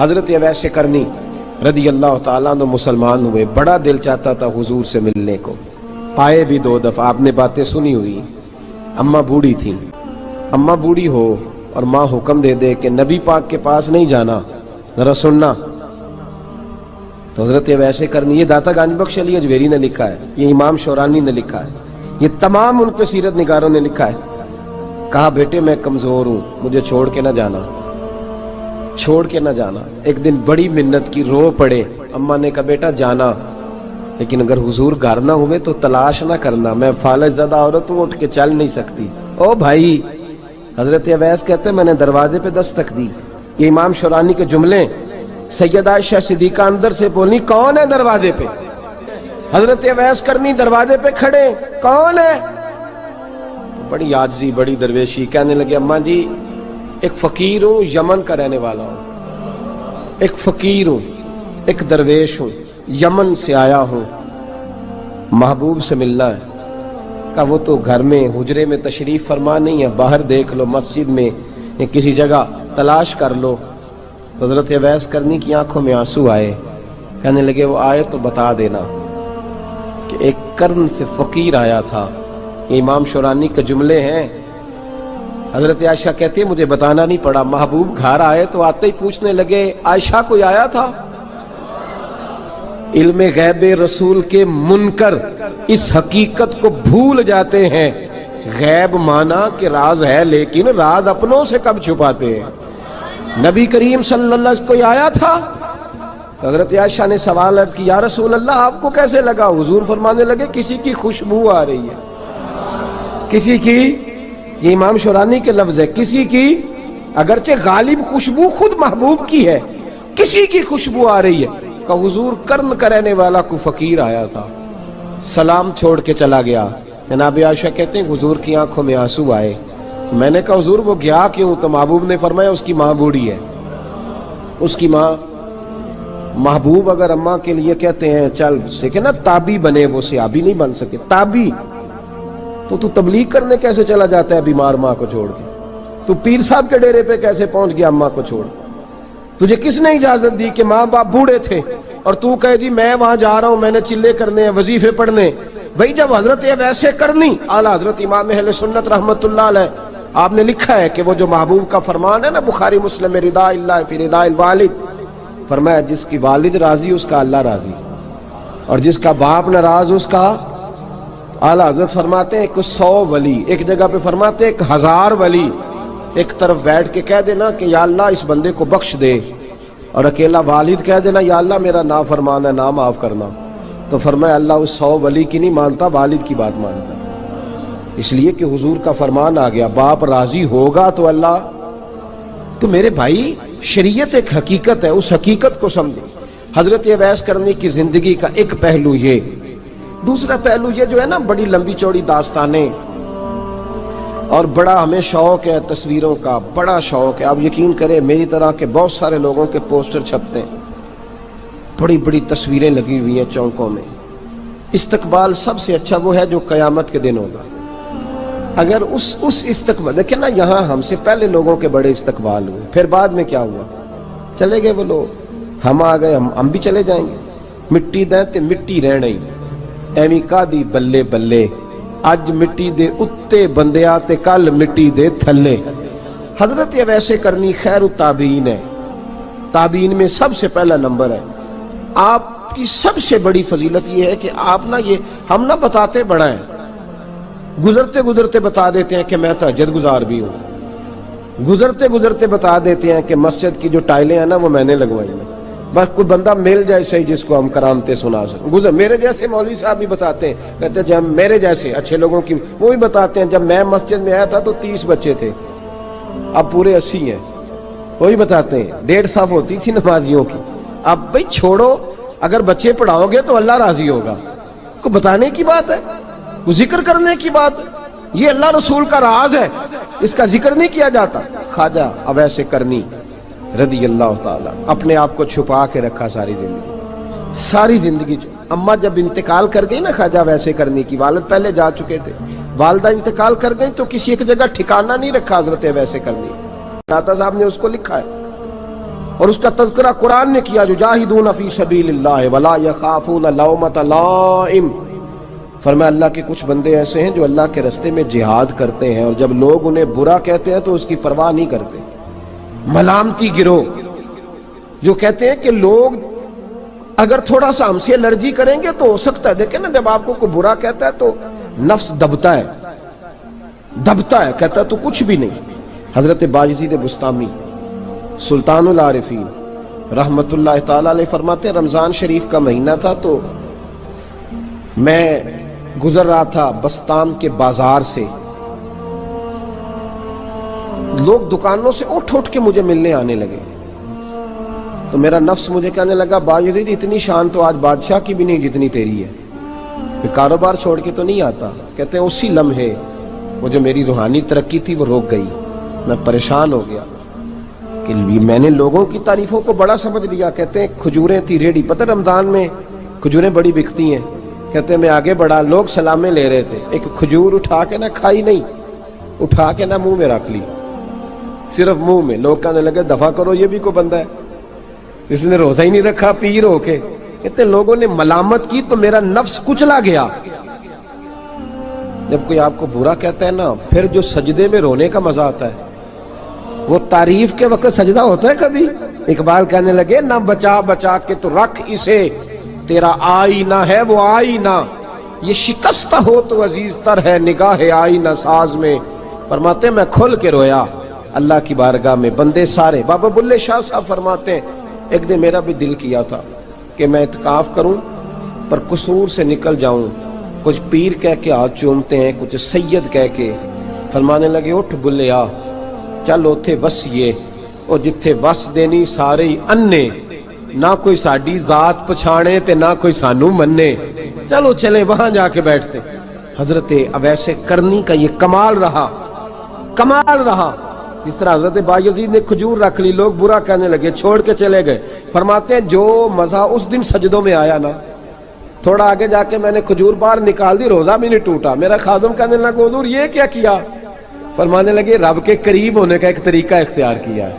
حضرت اویس کرنی رضی اللہ تعالیٰ عنہ مسلمان ہوئے، بڑا دل چاہتا تھا حضور سے ملنے کو، آئے بھی 2 دفعہ، آپ نے باتیں سنی ہوئی۔ اماں بوڑھی تھی، اماں بوڑھی ہو اور ماں حکم دے دے کہ نبی پاک کے پاس نہیں جانا، ذرا سننا، تو حضرت اویس کرنی، یہ داتا گانج بخش علی اجویری نے لکھا ہے، یہ امام شورانی نے لکھا ہے، یہ تمام ان پہ سیرت نگاروں نے لکھا ہے، کہا بیٹے میں کمزور ہوں، مجھے چھوڑ کے نہ جانا، چھوڑ کے نہ جانا۔ ایک دن بڑی منت کی، رو پڑے، اماں نے کہا بیٹا جانا، لیکن اگر حضور گھر نہ ہوئے تو تلاش نہ کرنا، میں فالج زدہ عورت ہوں، اٹھ کے چل نہیں سکتی۔ او بھائی، حضرت اویس کہتے میں نے دروازے پہ دستک دی، یہ امام شورانی کے جملے، سیدہ عائشہ صدیقہ اندر سے بولی کون ہے دروازے پہ؟ حضرت اویس کرنی دروازے پہ کھڑے، کون ہے؟ بڑی عاجزی، بڑی درویشی، کہنے لگے اماں جی ایک فقیر ہوں، یمن کا رہنے والا ہوں، ایک فقیر ہوں، ایک درویش ہوں، یمن سے آیا ہوں، محبوب سے ملنا ہے۔ کہا وہ تو گھر میں حجرے میں تشریف فرما نہیں ہے، باہر دیکھ لو، مسجد میں یا کسی جگہ تلاش کر لو۔ تو حضرت اویس کرنی کی آنکھوں میں آنسو آئے، کہنے لگے وہ آئے تو بتا دینا کہ ایک قرن سے فقیر آیا تھا۔ یہ امام شورانی کے جملے ہیں۔ حضرت عائشہ کہتی ہے مجھے بتانا نہیں پڑا، محبوب گھر آئے تو آتے ہی پوچھنے لگے عائشہ کوئی آیا تھا؟ علم غیب رسول کے منکر اس حقیقت کو بھول جاتے ہیں، غیب مانا کہ راز ہے لیکن راز اپنوں سے کب چھپاتے ہیں۔ نبی کریم صلی اللہ علیہ وسلم کوئی آیا تھا؟ حضرت عائشہ نے سوال عرض کی یا رسول اللہ آپ کو کیسے لگا؟ حضور فرمانے لگے کسی کی خوشبو آ رہی ہے، کسی کی، یہ امام شورانی کے لفظ ہے، کسی کی، اگرچہ غالب خوشبو خود محبوب کی ہے، کسی کی خوشبو آ رہی ہے۔ کہ حضور قرن کا رہنے والا کو فقیر آیا تھا، سلام چھوڑ کے چلا گیا۔ جناب عائشہ کہتے ہیں حضور کی آنکھوں میں آنسو آئے۔ میں نے کہا حضور وہ گیا کیوں؟ تو محبوب نے فرمایا اس کی ماں بوڑھی ہے، اس کی ماں۔ محبوب اگر اماں کے لیے کہتے ہیں چل دیکھیں نا تابی بنے، وہ صحابی نہیں بن سکے، تابی، تو تبلیغ کرنے کیسے چلا جاتا ہے بیمار ماں کو چھوڑ کے؟ تو پیر صاحب کے ڈیرے پہ کیسے پہنچ گیا اماں کو چھوڑ؟ تجھے کس نے اجازت دی کہ ماں باپ بوڑھے تھے اور تو کہے جی میں وہاں جا رہا ہوں، میں نے چلے کرنے ہیں، وظیفے پڑھنے؟ بھئی جب حضرت اویس کرنی اعلیٰ حضرت امام اہل سنت رحمت اللہ علیہ، آپ نے لکھا ہے کہ وہ جو محبوب کا فرمان ہے نا بخاری مسلم، رضا اللہ فی رضا الوالد، فرمایا جس کی والد راضی اس کا اللہ راضی، اور جس کا باپ ناراض اس کا اعلیٰ حضرت فرماتے ہیں 100 ولی، ایک جگہ پہ فرماتے ہیں 1000 ولی ایک طرف بیٹھ کے کہہ دینا کہ یا اللہ اس بندے کو بخش دے، اور اکیلا والد کہہ دینا یا اللہ میرا نافرمان ہے نا معاف کرنا، تو فرمایا اللہ اس 100 ولی کی نہیں مانتا، والد کی بات مانتا، اس لیے کہ حضور کا فرمان آ گیا باپ راضی ہوگا تو اللہ۔ تو میرے بھائی شریعت ایک حقیقت ہے، اس حقیقت کو سمجھیں۔ حضرت اویس کرنی کی زندگی کا ایک پہلو یہ، دوسرا پہلو یہ جو ہے نا بڑی لمبی چوڑی داستانیں، اور بڑا ہمیں شوق ہے تصویروں کا، بڑا شوق ہے۔ آپ یقین کریں میری طرح کے بہت سارے لوگوں کے پوسٹر چھپتے ہیں، بڑی بڑی تصویریں لگی ہوئی ہیں چوکوں میں۔ استقبال سب سے اچھا وہ ہے جو قیامت کے دن ہوگا۔ اگر اس استقبال دیکھیں نا، یہاں ہم سے پہلے لوگوں کے بڑے استقبال ہوئے، پھر بعد میں کیا ہوا؟ چلے گئے وہ لوگ، ہم آ گئے، ہم بھی چلے جائیں گے۔ مٹی دیں تے مٹی رہنا ہی ایویں کا دی بلے بلے، اج مٹی دے اتے بندیا تے کل مٹی دے تھلے۔ حضرت اویس کرنی خیر التابعین ہے، تابعین میں سب سے پہلا نمبر ہے۔ آپ کی سب سے بڑی فضیلت یہ ہے کہ آپ نا، یہ ہم نہ بتاتے بڑا ہیں، گزرتے گزرتے بتا دیتے ہیں کہ میں تہجد گزار بھی ہوں، گزرتے گزرتے بتا دیتے ہیں کہ مسجد کی جو ٹائلیں ہیں نا وہ میں نے لگوائی ہیں، بس کوئی بندہ مل جائے صحیح جس کو ہم کرامتیں سنا سکیں۔ میرے جیسے مولوی صاحب بھی بتاتے ہیں، کہتے ہیں جب میرے جیسے اچھے لوگوں کی، وہ بھی بتاتے ہیں جب میں مسجد میں آیا تھا تو 30 بچے تھے، اب پورے 80 ہیں، وہی بتاتے ہیں 150 ہوتی تھی نمازیوں کی، اب بھائی چھوڑو، اگر بچے پڑھاؤ گے تو اللہ راضی ہوگا، کو بتانے کی بات ہے، وہ ذکر کرنے کی بات ہے، یہ اللہ رسول کا راز ہے، اس کا ذکر نہیں کیا جاتا۔ خواجہ اویس کرنی رضی اللہ تعالیٰ اپنے آپ کو چھپا کے رکھا ساری زندگی، ساری زندگی۔ اماں جب انتقال کر گئی نا خواجہ اویس کرنی کی، والد پہلے جا چکے تھے، والدہ انتقال کر گئی تو کسی ایک جگہ ٹھکانہ نہیں رکھا حضرت اویس کرنی، داتا صاحب نے اس کو لکھا ہے، اور اس کا تذکرہ قرآن نے کیا، جو جاہدون فی سبیل اللہ ولا یخافون لومۃ لائم. فرمایا اللہ کے کچھ بندے ایسے ہیں جو اللہ کے راستے میں جہاد کرتے ہیں، اور جب لوگ انہیں برا کہتے ہیں تو اس کی پرواہ نہیں کرتے. ملامتی گروہ جو کہتے ہیں کہ لوگ اگر تھوڑا سا ہم سے الرجی کریں گے تو ہو سکتا ہے، دیکھیں نا جب آپ کو کوئی برا کہتا ہے تو نفس دبتا ہے، کہتا ہے تو کچھ بھی نہیں. حضرت بایزید بسطامی سلطان العارفین رحمت اللہ تعالی علیہ فرماتے ہیں رمضان شریف کا مہینہ تھا تو میں گزر رہا تھا بستان کے بازار سے، لوگ دکانوں سے اٹھ کے مجھے ملنے آنے لگے، تو میرا نفس مجھے کہنے لگا بایزید اتنی شان تو آج بادشاہ کی بھی نہیں جتنی تیری ہے. پھر کاروبار چھوڑ کے تو نہیں آتا. کہتے ہیں اسی لمحے وہ جو میری روحانی ترقی تھی وہ رک گئی. میں پریشان ہو گیا کہ میں نے لوگوں کی تعریفوں کو بڑا سمجھ لیا. کہتے ہیں کھجوریں تھی ریڈی، پتہ رمضان میں کھجوریں بڑی بکتی ہیں. کہتے ہیں میں آگے بڑھا، لوگ سلامیں لے رہے تھے، ایک کھجور اٹھا کے نہ کھائی نہیں، اٹھا کے نہ منہ میں رکھ لی، صرف منہ میں. لوگ کہنے لگے دفع کرو، یہ بھی کوئی بندہ ہے جس نے روزہ ہی نہیں رکھا پیر ہو کے. کہتے ہیں لوگوں نے ملامت کی تو میرا نفس کچلا گیا. جب کوئی آپ کو برا کہتا ہے نا، پھر جو سجدے میں رونے کا مزہ آتا ہے، وہ تعریف کے وقت سجدہ ہوتا ہے کبھی. اقبال کہنے لگے نہ بچا بچا کے تو رکھ اسے، تیرا آئینہ ہے وہ آئینہ، یہ شکستہ ہو تو عزیز تر ہے نگاہ آئینہ ساز میں. فرماتے ہیں میں کھل کے رویا اللہ کی بارگاہ میں. بندے سارے، بابا بلے شاہ صاحب فرماتے ہیں ایک دن میرا بھی دل کیا تھا کہ میں اعتکاف کروں پر قصور سے نکل جاؤں. کچھ پیر کہہ کے ہاتھ چومتے ہیں، کچھ سید کہہ کے. فرمانے لگے اٹھ بلے آ، چل اوتھے وسیے، اور جتھے وس دینی سارے ہی انے، نہ کوئی ساڈی ذات پچھانے تے نہ کوئی سانو مننے، چلو چلے وہاں جا کے بیٹھتے. حضرت اویس کرنی کا یہ کمال رہا. جس طرح حضرت بایزید نے کھجور رکھ لی، لوگ برا کہنے لگے، چھوڑ کے چلے گئے. فرماتے ہیں جو مزہ اس دن سجدوں میں آیا نا، تھوڑا آگے جا کے میں نے کھجور باہر نکال دی، روزہ بھی نہیں ٹوٹا. میرا خادم کہنے لگا حضور یہ کیا کیا؟ فرمانے لگے رب کے قریب ہونے کا ایک طریقہ اختیار کیا ہے.